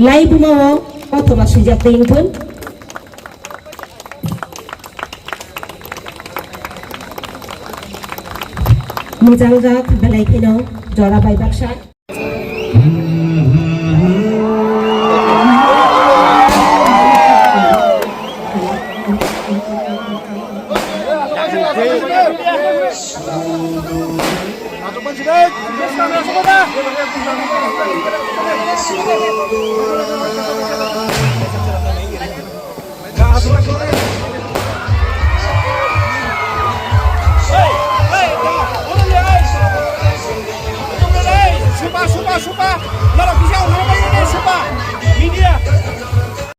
Live बुमाओ प्रथमा सुजाब दैंगुन मोजां जा बेलायखिनो जरा बाय बाक्सा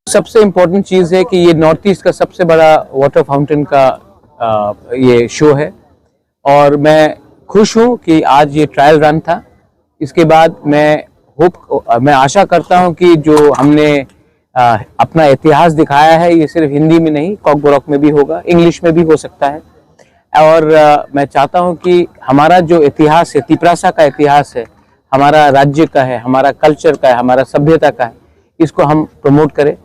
सबसे इम्पोर्टेंट चीज़ है कि ये नॉर्थ ईस्ट का सबसे बड़ा वाटर फाउंटेन का ये शो है और मैं खुश हूँ कि आज ये ट्रायल रन था। इसके बाद मैं आशा करता हूँ कि जो हमने अपना इतिहास दिखाया है ये सिर्फ हिंदी में नहीं, कॉकबोरॉक में भी होगा, इंग्लिश में भी हो सकता है। और मैं चाहता हूँ कि हमारा जो इतिहास है, तिपरासा का इतिहास है, हमारा राज्य का है, हमारा कल्चर का है, हमारा सभ्यता का है, इसको हम प्रमोट करें।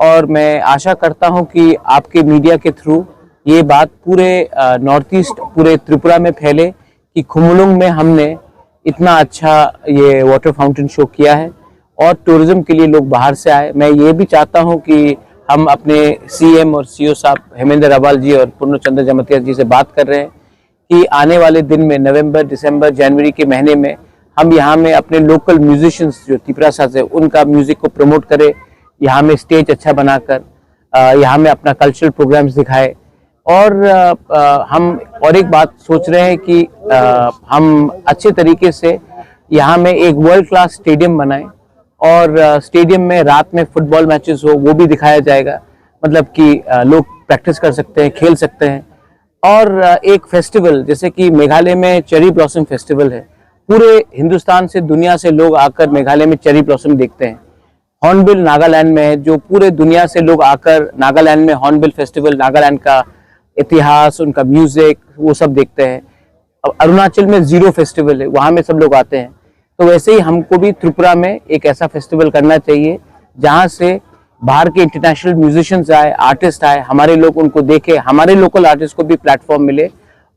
और मैं आशा करता हूं कि आपके मीडिया के थ्रू ये बात पूरे नॉर्थ ईस्ट, पूरे त्रिपुरा में फैले कि खुमुलुंग में हमने इतना अच्छा ये वाटर फाउंटेन शो किया है और टूरिज्म के लिए लोग बाहर से आए। मैं ये भी चाहता हूं कि हम अपने सीएम और सीओ साहब हेमेंद्र अबाल जी और पूर्णचंद्र जमतिया जी से बात कर रहे हैं कि आने वाले दिन में नवंबर, दिसंबर, जनवरी के महीने में हम यहाँ में अपने लोकल म्यूजिशियंस जो तिपरासा से उनका म्यूजिक को प्रमोट करें, यहाँ में स्टेज अच्छा बनाकर यहाँ में अपना कल्चरल प्रोग्राम्स दिखाए। और हम और एक बात सोच रहे हैं कि हम अच्छे तरीके से यहाँ में एक वर्ल्ड क्लास स्टेडियम बनाएं और स्टेडियम में रात में फुटबॉल मैचेस हो वो भी दिखाया जाएगा, मतलब कि लोग प्रैक्टिस कर सकते हैं, खेल सकते हैं। और एक फेस्टिवल जैसे कि मेघालय में चेरी ब्लॉसम फेस्टिवल है, पूरे हिंदुस्तान से, दुनिया से लोग आकर मेघालय में चेरी ब्लॉसम देखते हैं। हॉर्नबिल नागालैंड में है, जो पूरे दुनिया से लोग आकर नागालैंड में हॉर्नबिल फेस्टिवल, नागालैंड का इतिहास, उनका म्यूजिक, वो सब देखते हैं। अब अरुणाचल में जीरो फेस्टिवल है, वहाँ में सब लोग आते हैं। तो वैसे ही हमको भी त्रिपुरा में एक ऐसा फेस्टिवल करना चाहिए जहाँ से बाहर के इंटरनेशनल म्यूजिशियंस आए, आर्टिस्ट आए, हमारे लोग उनको देखें, हमारे लोकल आर्टिस्ट को भी प्लेटफॉर्म मिले।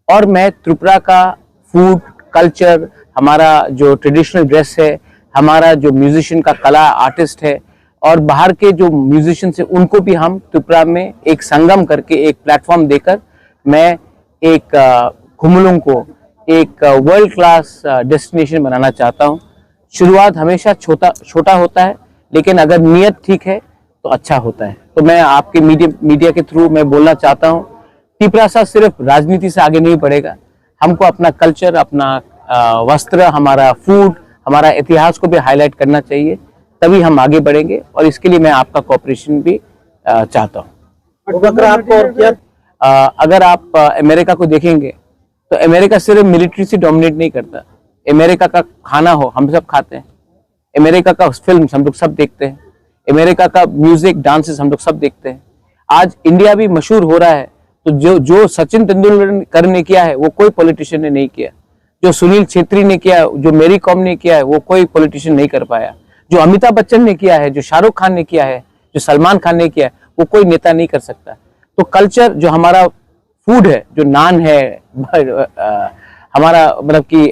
और मैं त्रिपुरा का फूड, कल्चर, हमारा जो ट्रेडिशनल ड्रेस है, हमारा जो म्यूजिशियन का कला आर्टिस्ट है और बाहर के जो म्यूजिशियंस हैं उनको भी हम त्रिपुरा में एक संगम करके एक प्लेटफॉर्म देकर मैं एक खुमुलुंग को एक वर्ल्ड क्लास डेस्टिनेशन बनाना चाहता हूं। शुरुआत हमेशा छोटा होता है, लेकिन अगर नियत ठीक है तो अच्छा होता है। तो मैं आपके मीडिया के थ्रू मैं बोलना चाहता हूं, तिपरासा सिर्फ राजनीति से आगे नहीं बढ़ेगा। हमको अपना कल्चर, अपना वस्त्र, हमारा फूड, हमारा इतिहास को भी हाईलाइट करना चाहिए, तभी हम आगे बढ़ेंगे। और इसके लिए मैं आपका कोऑपरेशन भी चाहता हूँ। अगर आप अमेरिका को देखेंगे तो अमेरिका सिर्फ मिलिट्री से डोमिनेट नहीं करता। अमेरिका का खाना हो हम सब खाते हैं, अमेरिका का फिल्म हम लोग सब देखते हैं, अमेरिका का म्यूजिक, डांसेस हम लोग सब देखते हैं। आज इंडिया भी मशहूर हो रहा है, तो जो सचिन तेंदुलकर ने किया है वो कोई पॉलिटिशियन ने नहीं किया, जो सुनील छेत्री ने किया, जो मेरी कॉम ने किया है वो कोई पॉलिटिशियन नहीं कर पाया, जो अमिताभ बच्चन ने किया है, जो शाहरुख खान ने किया है, जो सलमान खान ने किया है, वो कोई नेता नहीं कर सकता। तो कल्चर जो हमारा फूड है, जो नान है, हमारा मतलब कि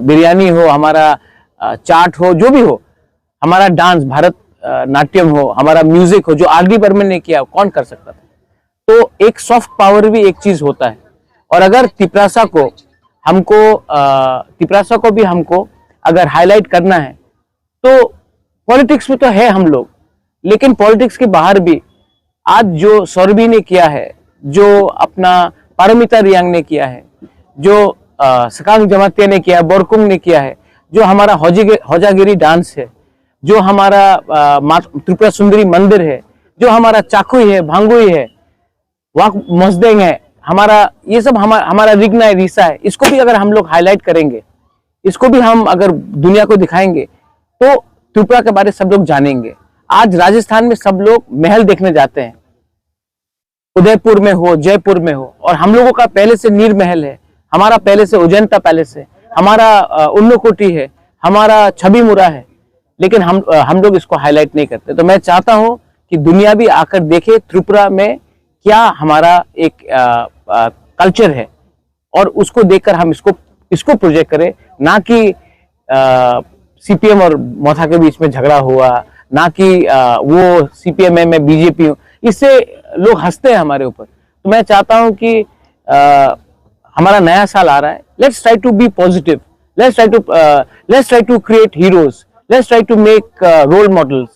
बिरयानी हो, हमारा चाट हो, जो भी हो, हमारा डांस, भारत नाट्यम हो, हमारा म्यूजिक हो, जो आर.डी. बर्मन ने किया, कौन कर सकता था। तो एक सॉफ्ट पावर भी एक चीज होता है। और अगर तिपरासा को भी हमको अगर हाईलाइट करना है तो पॉलिटिक्स में तो है हम लोग, लेकिन पॉलिटिक्स के बाहर भी आज जो सौरभी ने किया है, जो अपना पारमिता रियांग ने किया है, जो सकांग जमातिया ने किया, बोरकुंग ने किया है, जो हमारा हौजागिरी डांस है, जो हमारा त्रिपुरा सुंदरी मंदिर है, जो हमारा चाकुई है, भांगुई है, वाक मस्देंग है, हमारा ये सब हमारा रिगना है, रीसा है, इसको भी अगर हम लोग हाईलाइट करेंगे, इसको भी हम अगर दुनिया को दिखाएंगे तो त्रिपुरा के बारे में सब लोग जानेंगे। आज राजस्थान में सब लोग महल देखने जाते हैं, उदयपुर में हो, जयपुर में हो, और हम लोगों का पहले से नीर महल है, हमारा पहले से अजंता पैलेस है, हमारा उन्नकोटी है, हमारा छबीमुरा है। लेकिन हम लोग इसको हाईलाइट नहीं करते। तो मैं चाहता हूं कि दुनिया भी आकर देखे त्रिपुरा में क्या हमारा एक कल्चर है, और उसको देखकर हम इसको प्रोजेक्ट करें, ना कि सीपीएम और मोथा के बीच में झगड़ा हुआ, ना कि वो सीपीएम में बीजेपी हो, इससे लोग हंसते हैं हमारे ऊपर। तो मैं चाहता हूं कि हमारा नया साल आ रहा है, let's try to be positive, let's try to create heroes, let's try to make role models.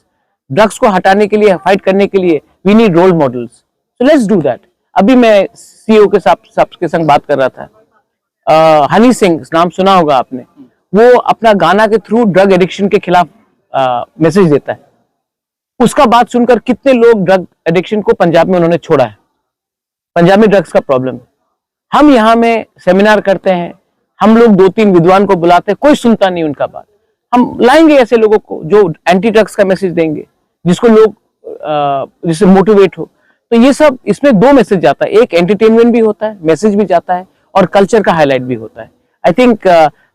Drugs को हटाने के लिए, फाइट करने के लिए we need role models, so let's do that. अभी मैं सीईओ के सबके संग बात कर रहा था, हनी सिंह नाम सुना होगा आपने, वो अपना गाना के थ्रू ड्रग एडिक्शन के खिलाफ मैसेज देता है। उसका बात सुनकर कितने लोग ड्रग एडिक्शन को पंजाब में उन्होंने छोड़ा है। पंजाब में ड्रग्स का प्रॉब्लम है। हम यहाँ में सेमिनार करते हैं, हम लोग 2-3 विद्वान को बुलाते हैं, कोई सुनता नहीं उनका बात। हम लाएंगे ऐसे लोगों को जो एंटी ड्रग्स का मैसेज देंगे, जिसको लोग जिससे मोटिवेट हो। तो ये सब, इसमें 2 मैसेज जाता है, एक एंटरटेनमेंट भी होता है, मैसेज भी जाता है, और कल्चर का हाईलाइट भी होता है। आई थिंक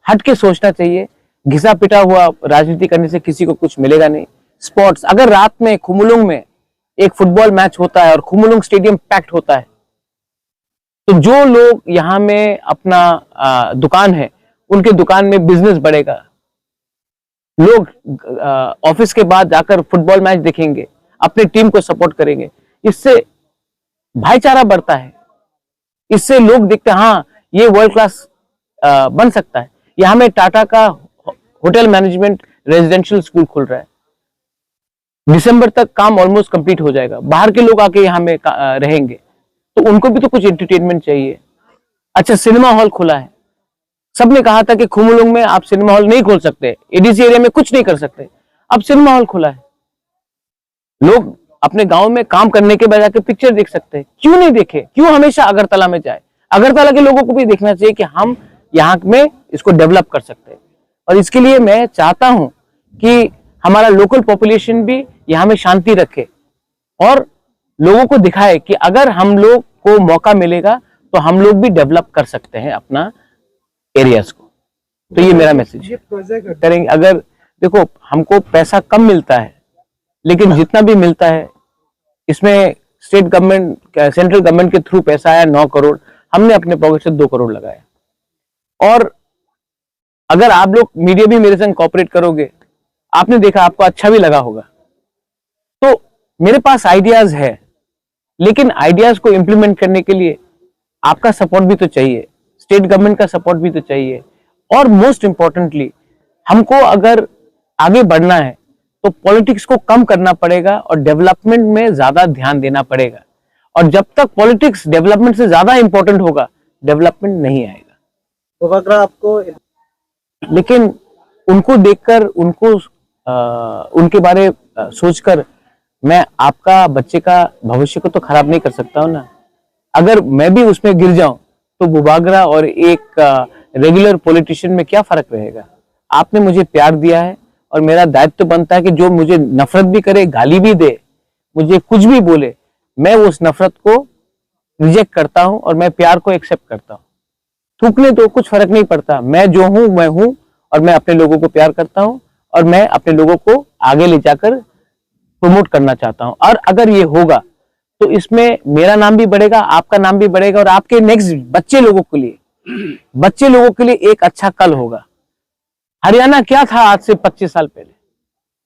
हट के सोचना चाहिए। घिसा पिटा हुआ राजनीति करने से किसी को कुछ मिलेगा नहीं। स्पोर्ट्स, अगर रात में खुमुलुंग में एक फुटबॉल मैच होता है और खुमुलुंग स्टेडियम पैक्ड होता है, तो जो लोग यहाँ में अपना दुकान है, उनके दुकान में बिजनेस बढ़ेगा। लोग ऑफिस के बाद जाकर फुटबॉल मैच देखेंगे, अपने टीम को सपोर्ट करेंगे। इससे भाईचारा बढ़ता है, इससे लोग देखते हैं हाँ ये वर्ल्ड क्लास बन सकता है। यहाँ में टाटा का होटल मैनेजमेंट रेजिडेंशियल स्कूल खुल रहा है, दिसंबर तक काम ऑलमोस्ट कंप्लीट हो जाएगा। बाहर के लोग आके यहाँ में रहेंगे, तो उनको भी तो कुछ एंटरटेनमेंट चाहिए। अच्छा, सिनेमा हॉल खुला है। सबने कहा था कि खुमुलुंग में आप सिनेमा हॉल नहीं खोल सकते, एडीसी एरिया में कुछ नहीं कर सकते, अब सिनेमा हॉल खुला है। लोग अपने गांव में काम करने के बजाय के पिक्चर देख सकते हैं। क्यों नहीं देखे? क्यों हमेशा अगरतला में जाए? अगरतला के लोगों को भी देखना चाहिए कि हम यहाँ में इसको डेवलप कर सकते हैं। और इसके लिए मैं चाहता हूं कि हमारा लोकल पॉपुलेशन भी यहाँ में शांति रखे और लोगों को दिखाए कि अगर हम लोग को मौका मिलेगा तो हम लोग भी डेवलप कर सकते हैं अपना एरियाज को। तो ये मेरा मैसेज करेंगे। अगर देखो, हमको पैसा कम मिलता है, लेकिन जितना भी मिलता है इसमें स्टेट गवर्नमेंट, सेंट्रल गवर्नमेंट के थ्रू पैसा आया 9 करोड़, हमने अपने पॉकेट से 2 करोड़ लगाया। और अगर आप लोग मीडिया भी मेरे संग कॉपरेट करोगे, आपने देखा, आपको अच्छा भी लगा होगा। तो मेरे पास आइडियाज है, लेकिन आइडियाज को इंप्लीमेंट करने के लिए आपका सपोर्ट भी तो चाहिए, स्टेट गवर्नमेंट का सपोर्ट भी तो चाहिए। और मोस्ट इंपॉर्टेंटली, हमको अगर आगे बढ़ना है तो पॉलिटिक्स को कम करना पड़ेगा और डेवलपमेंट में ज्यादा ध्यान देना पड़ेगा। और जब तक पॉलिटिक्स डेवलपमेंट से ज्यादा इंपॉर्टेंट होगा, डेवलपमेंट नहीं आएगा। तो अगर आपको, लेकिन उनको देखकर, उनके बारे सोचकर मैं आपका बच्चे का भविष्य को तो खराब नहीं कर सकता हूं ना। अगर मैं भी उसमें गिर जाऊं तो बुबागरा और एक रेगुलर पॉलिटिशियन में क्या फर्क रहेगा? आपने मुझे प्यार दिया है और मेरा दायित्व बनता है कि जो मुझे नफरत भी करे, गाली भी दे, मुझे कुछ भी बोले, मैं उस नफरत को रिजेक्ट करता हूं और मैं प्यार को एक्सेप्ट करता हूं। थूकने तो कुछ फर्क नहीं पड़ता, मैं जो हूं मैं हूं, और मैं अपने लोगों को प्यार करता हूं और मैं अपने लोगों को आगे ले जाकर प्रमोट करना चाहता हूं। और अगर ये होगा तो इसमें मेरा नाम भी बढ़ेगा, आपका नाम भी बढ़ेगा, और आपके नेक्स्ट बच्चे लोगों के लिए एक अच्छा कल होगा। हरियाणा क्या था आज से 25 साल पहले,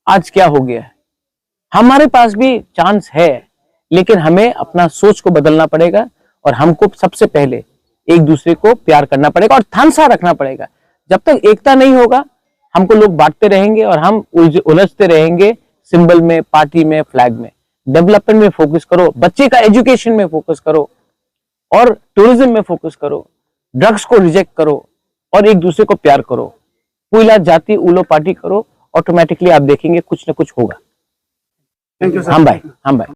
आज क्या हो गया है? हमारे पास भी चांस है, लेकिन हमें अपना सोच को बदलना पड़ेगा और हमको सबसे पहले एक दूसरे को प्यार करना पड़ेगा और थानसा रखना पड़ेगा। जब तक एकता नहीं होगा, हमको लोग बांटते रहेंगे और हम उलझते रहेंगे सिंबल में, पार्टी में, फ्लैग में। डेवलपमेंट में फोकस करो, बच्चे का एजुकेशन में फोकस करो और टूरिज्म में फोकस करो। ड्रग्स को रिजेक्ट करो और एक दूसरे को प्यार करो। पुइला जाति उलो पार्टी करो, ऑटोमेटिकली आप देखेंगे कुछ ना कुछ होगा। Thank you sir. हम भाई।